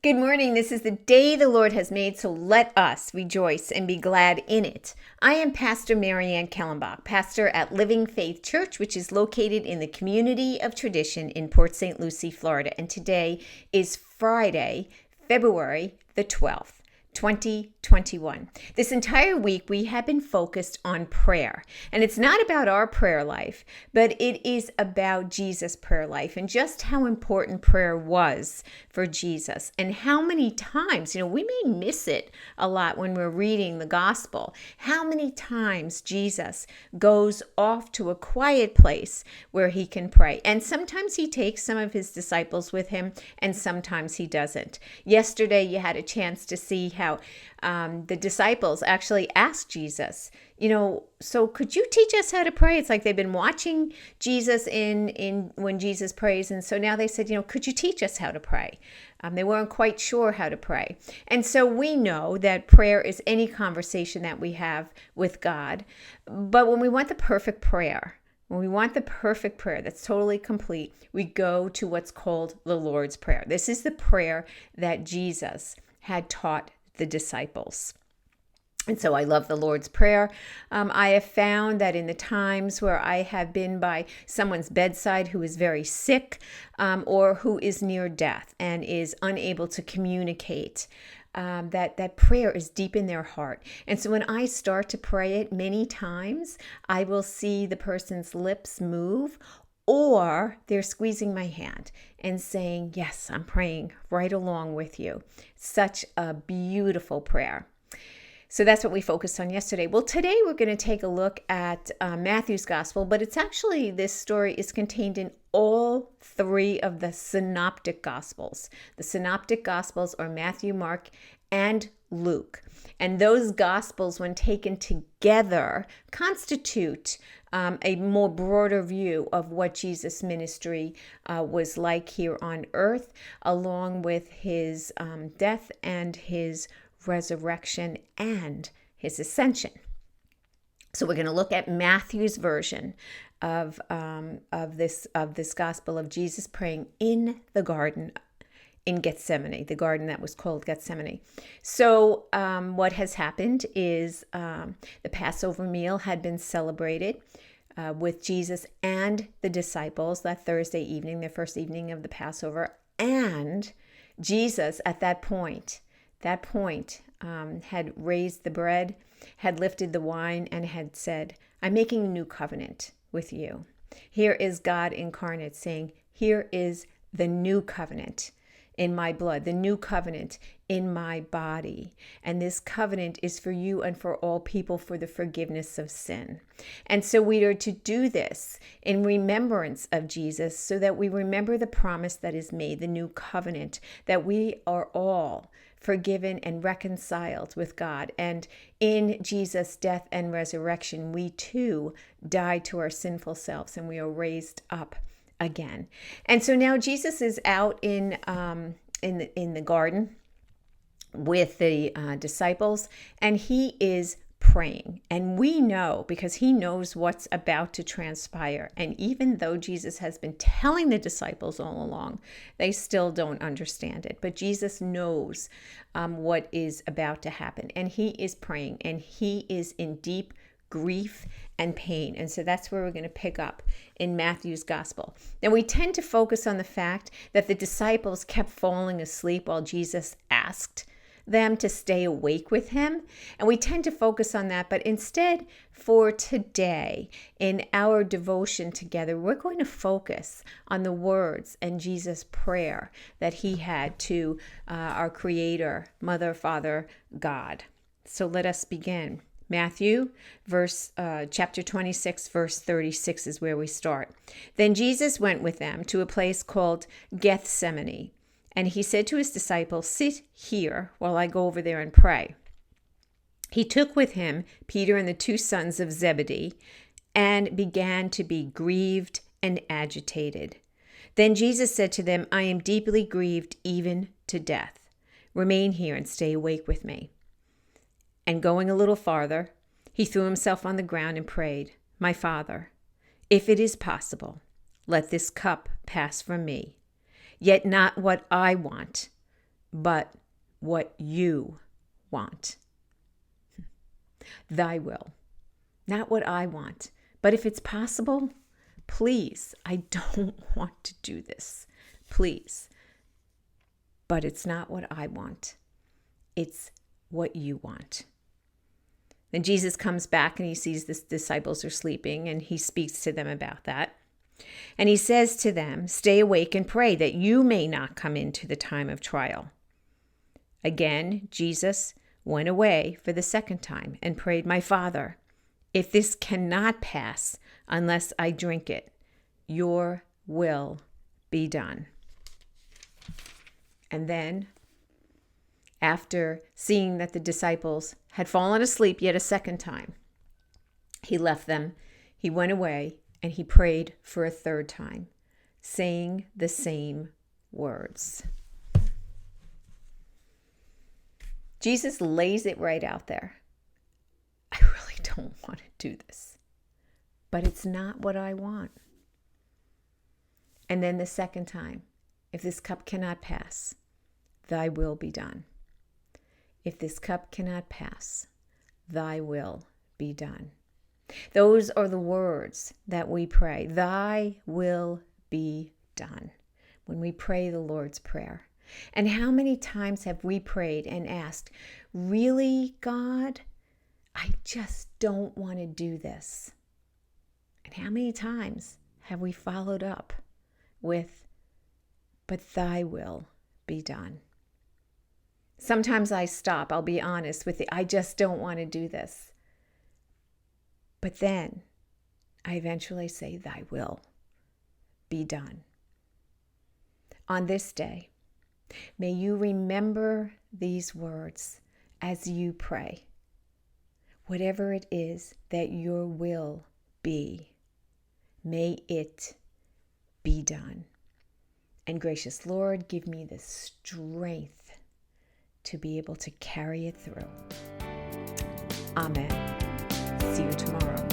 Good morning. This is the day the Lord has made, so let us rejoice and be glad in it. I am Pastor Marianne Kellenbach, pastor at Living Faith Church, which is located in the community of tradition in Port St. Lucie, Florida. And today is Friday, February the 12th. 2021. This entire week we have been focused on prayer. And it's not about our prayer life, but it is about Jesus' prayer life and just how important prayer was for Jesus. And how many times, we may miss it a lot when we're reading the gospel. How many times Jesus goes off to a quiet place where he can pray. And sometimes he takes some of his disciples with him and sometimes he doesn't. Yesterday you had a chance to see how the disciples actually asked Jesus, so could you teach us how to pray? It's like they've been watching Jesus in when Jesus prays. And so now they said, could you teach us how to pray? They weren't quite sure how to pray. And so we know that prayer is any conversation that we have with God. But when we want the perfect prayer, that's totally complete, we go to what's called the Lord's Prayer. This is the prayer that Jesus had taught the disciples. And so I love the Lord's Prayer. I have found that in the times where I have been by someone's bedside who is very sick or who is near death and is unable to communicate, that prayer is deep in their heart. And so when I start to pray it, many times I will see the person's lips move, or they're squeezing my hand and saying, yes, I'm praying right along with you. Such a beautiful prayer. So that's what we focused on yesterday. Well, today we're going to take a look at Matthew's gospel, but it's actually, this story is contained in all three of the synoptic gospels. The synoptic gospels are Matthew, Mark, and Luke. And those gospels, when taken together, constitute a more broader view of what Jesus' ministry was like here on earth, along with his death and his resurrection and his ascension. So we're going to look at Matthew's version of this gospel of Jesus praying in the garden in Gethsemane, the garden that was called Gethsemane. So what has happened is the Passover meal had been celebrated with Jesus and the disciples that Thursday evening, the first evening of the Passover. And Jesus at that point, had raised the bread, had lifted the wine, and had said, I'm making a new covenant with you. Here is God incarnate saying, here is the new covenant in my blood, the new covenant in my body. And this covenant is for you and for all people for the forgiveness of sin. And so we are to do this in remembrance of Jesus so that we remember the promise that is made, the new covenant, that we are all forgiven and reconciled with God. And in Jesus' death and resurrection, we too die to our sinful selves and we are raised up again. And so now Jesus is out in the garden with the disciples, and he is praying. And we know, because he knows what's about to transpire. And even though Jesus has been telling the disciples all along, they still don't understand it. But Jesus knows what is about to happen. And he is praying, and he is in deep grief and pain. And so that's where we're going to pick up in Matthew's gospel. Now, we tend to focus on the fact that the disciples kept falling asleep while Jesus asked them to stay awake with him. And we tend to focus on that. But instead, for today, in our devotion together, we're going to focus on the words and Jesus' prayer that he had to our Creator, Mother, Father, God. So let us begin. Matthew, chapter 26, verse 36 is where we start. Then Jesus went with them to a place called Gethsemane, and he said to his disciples, sit here while I go over there and pray. He took with him Peter and the two sons of Zebedee and began to be grieved and agitated. Then Jesus said to them, I am deeply grieved even to death. Remain here and stay awake with me. And going a little farther, he threw himself on the ground and prayed, My Father, if it is possible, let this cup pass from me. Yet not what I want, but what you want. Thy will, not what I want. But if it's possible, please, I don't want to do this. Please. But it's not what I want. It's what you want. Then Jesus comes back and he sees the disciples are sleeping, and he speaks to them about that. And he says to them, stay awake and pray that you may not come into the time of trial. Again, Jesus went away for the second time and prayed, my Father, if this cannot pass unless I drink it, your will be done. And then, after seeing that the disciples had fallen asleep yet a second time, he left them, he went away, and he prayed for a third time, saying the same words. Jesus lays it right out there. I really don't want to do this, but it's not what I want. And then the second time, if this cup cannot pass, thy will be done. If this cup cannot pass, thy will be done. Those are the words that we pray. Thy will be done when we pray the Lord's Prayer. And how many times have we prayed and asked, really, God, I just don't want to do this? And how many times have we followed up with, but thy will be done? Sometimes I stop, I'll be honest, with the, I just don't want to do this. But then I eventually say, thy will be done. On this day, may you remember these words as you pray. Whatever it is that your will be, may it be done. And gracious Lord, give me the strength to be able to carry it through. Amen. See you tomorrow.